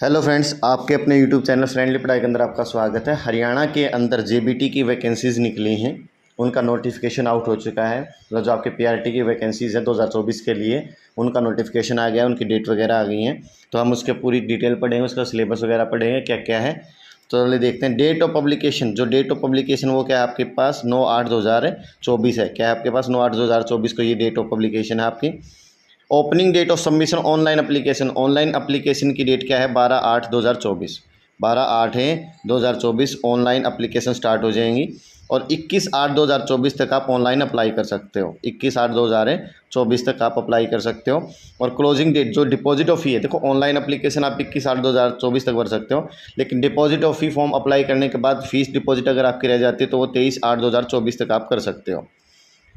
Hello friends, आपके अपने YouTube channel friendly पढ़ाई के अंदर आपका स्वागत है। हरियाणा के अंदर जेबीटी की वैकेंसीज़ निकली हैं, उनका नोटिफिकेशन आउट हो चुका है। मतलब जो आपके पीआरटी की वैकेंसीज़ हैं 2024 के लिए, उनका नोटिफिकेशन आ गया, उनकी डेट वगैरह आ गई हैं। तो हम उसके पूरी डिटेल पढ़ेंगे, उसका सिलेबस वगैरह पढ़ेंगे क्या क्या है। तो चलिए देखते हैं। डेट ऑफ पब्लिकेशन, जो डेट ऑफ पब्लिकेशन वो क्या है आपके पास 9/8/2024 है। क्या है आपके पास 9/8/2024 को ये डेट ऑफ पब्लिकेशन है आपकी। Opening date of submission online application, online application की डेट क्या है 12/8/2024। 12/8/2024 ऑनलाइन एप्लीकेशन स्टार्ट हो जाएंगी और 21/8/2024 तक आप ऑनलाइन अप्लाई कर सकते हो। 21/8/2024 तक आप अप्लाई कर सकते हो। और क्लोजिंग डेट, जो डिपॉजिट ऑफ फी है, देखो ऑनलाइन एप्लीकेशन आप 21/8/2024 तक भर सकते हो, लेकिन deposit of fee form apply करने के बाद फीस डिपॉजिट अगर आपकी रह जाती है तो वो 23/8/2024 तक आप कर सकते हो।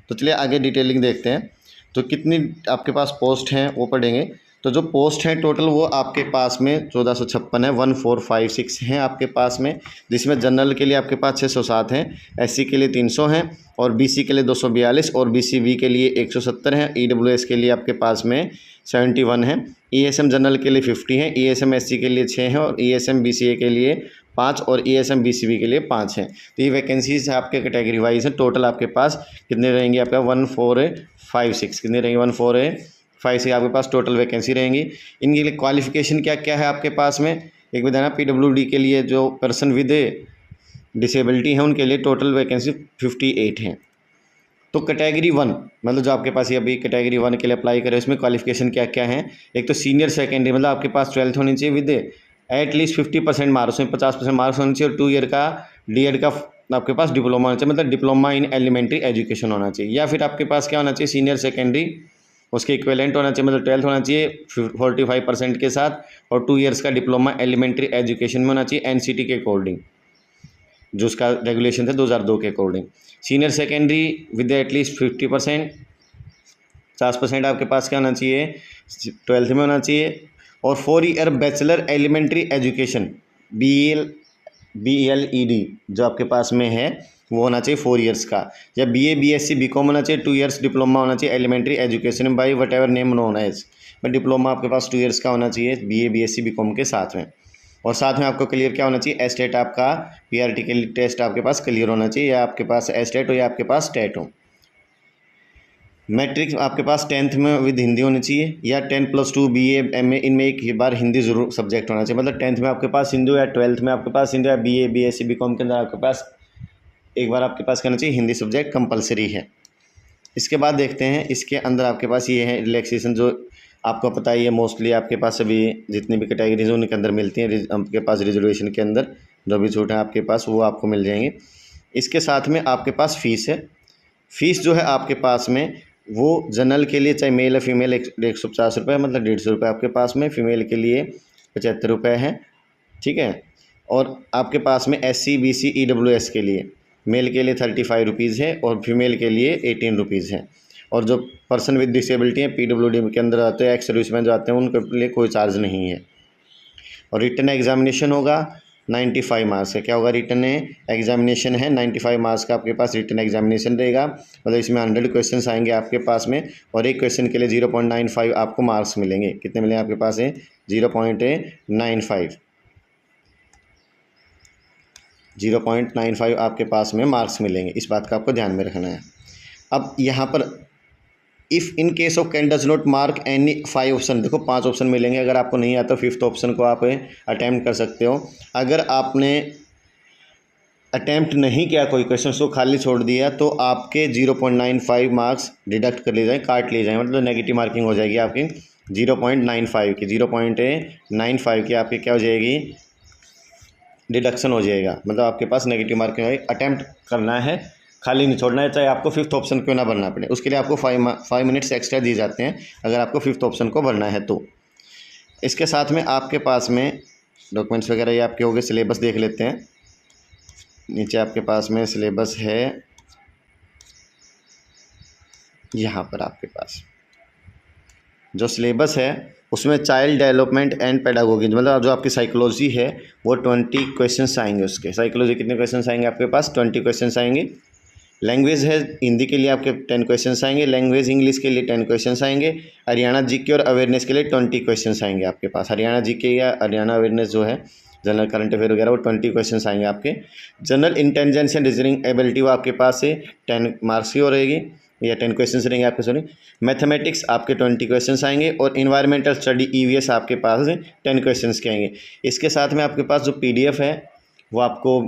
तो चलिए आगे डिटेलिंग देखते हैं। तो कितनी आपके पास पोस्ट हैं वो पढ़ेंगे। तो जो पोस्ट हैं टोटल वो आपके पास में 1456 है, 1456 हैं आपके पास में, जिसमें जनरल के लिए आपके पास 607 हैं, एससी के लिए 300 हैं और बीसी के लिए 242 और बीसीबी के लिए 170 हैं, ईडब्ल्यूएस के लिए आपके पास में 71 है, ईएसएम जनरल के लिए 50 है, ईएसएम एससी के लिए 6 हैं और ईएसएम बीसीए के लिए 5 और ईएसएम बीसीबी के लिए 5 हैं। तो ये वैकेंसीज आपके कैटेगरी वाइज हैं। टोटल आपके पास कितने रहेंगे आपका 1456, कितने रहेंगे 1456 आपके पास टोटल वैकेंसी रहेंगी। इनके लिए क्वालिफिकेशन क्या क्या है आपके पास में एक बताना। पीडब्ल्यूडी के लिए जो पर्सन विद डिसेबिलिटी हैं उनके लिए टोटल वैकेंसी 58 हैं। तो कैटेगरी 1 मतलब जो आपके पास ये अभी कैटेगरी 1 के लिए अप्लाई करें उसमें क्वालिफिकेशन क्या क्या है। एक तो सीनियर सेकेंडरी, मतलब आपके पास 12th होनी चाहिए विद एटलीस्ट 50% मार्क्स में 50% मार्क्स होने चाहिए और 2 ईयर का डीएड का आपके पास डिप्लोमा होना चाहिए, मतलब डिप्लोमा इन एलिमेंट्री एजुकेशन होना चाहिए। या फिर आपके पास क्या होना चाहिए सीनियर सेकेंडरी उसके इक्विवेलेंट होना चाहिए, मतलब 12th होना चाहिए 45% के साथ और 2 ईयर्स का डिप्लोमा एलिमेंट्री एजुकेशन में होना चाहिए एनसीटी के अकॉर्डिंग, जो उसका रेगुलेशन था 2002 के according. Senior secondary with at least 50%, 50% आपके पास क्या होना चाहिए 12th में होना चाहिए। और 4 year bachelor elementary education BELED जो आपके पास में है वो होना चाहिए 4 ईयर्स का। या BA BSc BCom होना चाहिए, 2 ईयर्स डिप्लोमा होना चाहिए elementary education by whatever name known as, but diploma आपके पास 2 ईयर्स का होना चाहिए BA BSc BCom के साथ में। और साथ में आपको क्लियर क्या होना चाहिए एस्टेट, आपका पीआरटी के लिए टेस्ट आपके पास क्लियर होना चाहिए, या आपके पास एस्टेट हो या आपके पास टेट हो। मैट्रिक आपके पास 10th में विद हिंदी होनी चाहिए या 10+2 BA MA, इनमें एक बार हिंदी जरूर सब्जेक्ट होना चाहिए। मतलब 10th में आपके पास हिंदी या 12th में आपके पास हिंदी या BA BSc BCom के अंदर आपके पास एक बार आपके पास कहना चाहिए हिंदी सब्जेक्ट कंपलसरी है। इसके बाद देखते हैं इसके अंदर आपके पास ये है रिलैक्सेशन, जो आपको पता ही है मोस्टली आपके पास सभी जितनी भी कैटेगरीज उनके अंदर मिलती हैं। आपके पास रिजर्वेशन के अंदर जो भी छूट है आपके पास वो आपको मिल जाएंगे। इसके साथ में आपके पास फ़ीस है। फ़ीस जो है आपके पास में वो जनरल के लिए चाहे मेल या फीमेल 150 रुपये, मतलब 150 रुपये आपके पास में, फीमेल के लिए 75 रुपये है, ठीक है। और आपके पास में SC BC EWS के लिए मेल के लिए 35 रुपीज़ है और फीमेल के लिए 18 रुपीज़ है। और जो पर्सन विद डिसेबिलिटी है PWD के अंदर आते हैं, एक्स सर्विसमैन जो आते हैं उनके लिए कोई चार्ज नहीं है। और रिटन एग्जामिनेशन होगा 95 मार्क्स का। क्या होगा रिटन एग्जामिनेशन है 95 मार्क्स का आपके पास रिटन एग्जामिनेशन रहेगा। मतलब इसमें 100 क्वेश्चन आएंगे आपके पास में और एक क्वेश्चन के लिए 0.95 आपको मार्क्स मिलेंगे। कितने मिलेंगे आपके पास है 0.95, 0.95 आपके पास में मार्क्स मिलेंगे। इस बात का आपको ध्यान में रखना है। अब यहाँ पर if in case of can does not mark any 5 option, देखो 5 ऑप्शन मिलेंगे। अगर आपको नहीं आता 5th ऑप्शन को आप अटैम्प्ट कर सकते हो। अगर आपने अटैम्प्ट नहीं किया कोई क्वेश्चन को खाली छोड़ दिया तो आपके 0.95 मार्क्स डिडक्ट कर लिए जाएँ, काट लिए जाएँ, मतलब नेगेटिव मार्किंग हो जाएगी आपकी 0.95 की। 0.95 की आपकी क्या हो जाएगी डिडक्शन हो जाएगा, मतलब आपके पास नेगेटिव मार्किंग है। अटैम्प्ट करना है, खाली नहीं छोड़ना है, चाहे आपको 5th ऑप्शन क्यों ना भरना पड़े। उसके लिए आपको 5 मिनट्स एक्स्ट्रा दिए जाते हैं अगर आपको 5th ऑप्शन को भरना है तो। इसके साथ में आपके पास में डॉक्यूमेंट्स वगैरह ये आपके हो गए। सिलेबस देख लेते हैं। नीचे आपके पास में सिलेबस है, यहाँ पर आपके पास जो सिलेबस है उसमें चाइल्ड डेवलपमेंट एंड पेडागोगी, मतलब जो आपकी साइकोलॉजी है वो 20 क्वेश्चन आएंगे उसके। साइकोलॉजी कितने क्वेश्चन आएंगे आपके पास 20 क्वेश्चन आएंगे। लैंग्वेज है हिंदी के लिए आपके 10 क्वेश्चंस आएंगे, लैंग्वेज इंग्लिश के लिए 10 क्वेश्चंस आएंगे, हरियाणा जीके और अवेयरनेस के लिए 20 क्वेश्चंस आएंगे आपके पास। हरियाणा जीके या हरियाणा अवेयरनेस जो है जनरल करंट अफेयर वगैरह वो 20 क्वेश्चंस आएंगे आपके। General intelligence and reasoning ability वो आपके पास से 10 मार्क्स की हो रहेगी या 10 क्वेश्चंस रहेंगे आपके, सॉरी। मैथमेटिक्स आपके 20 क्वेश्चंस आएंगे और इन्वायरमेंटल स्टडी ईवीएस आपके पास 10 क्वेश्चंस के आएंगे। इसके साथ में आपके पास जो पीडीएफ है वो आपको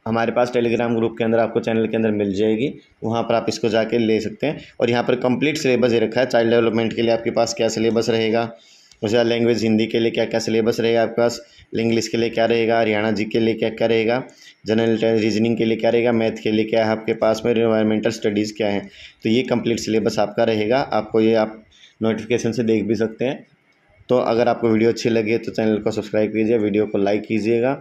हमारे पास टेलीग्राम ग्रुप के अंदर आपको चैनल के अंदर मिल जाएगी, वहाँ पर आप इसको जाके ले सकते हैं। और यहाँ पर कंप्लीट सिलेबस दे रखा है, चाइल्ड डेवलपमेंट के लिए आपके पास क्या सिलेबस रहेगा, उसके बाद लैंग्वेज हिंदी के लिए क्या क्या सिलेबस रहेगा आपके पास, इंग्लिश के लिए क्या रहेगा, हरियाणा जी के लिए क्या क्या रहेगा, जनरल रीजनिंग के लिए क्या रहेगा, मैथ के लिए क्या है आपके पास में, एनवायरमेंटल स्टडीज़ क्या है। तो ये कंप्लीट सिलेबस आपका रहेगा, आपको ये आप नोटिफिकेशन से देख भी सकते हैं। तो अगर आपको वीडियो अच्छी लगी तो चैनल को सब्सक्राइब कीजिए, वीडियो को लाइक कीजिएगा।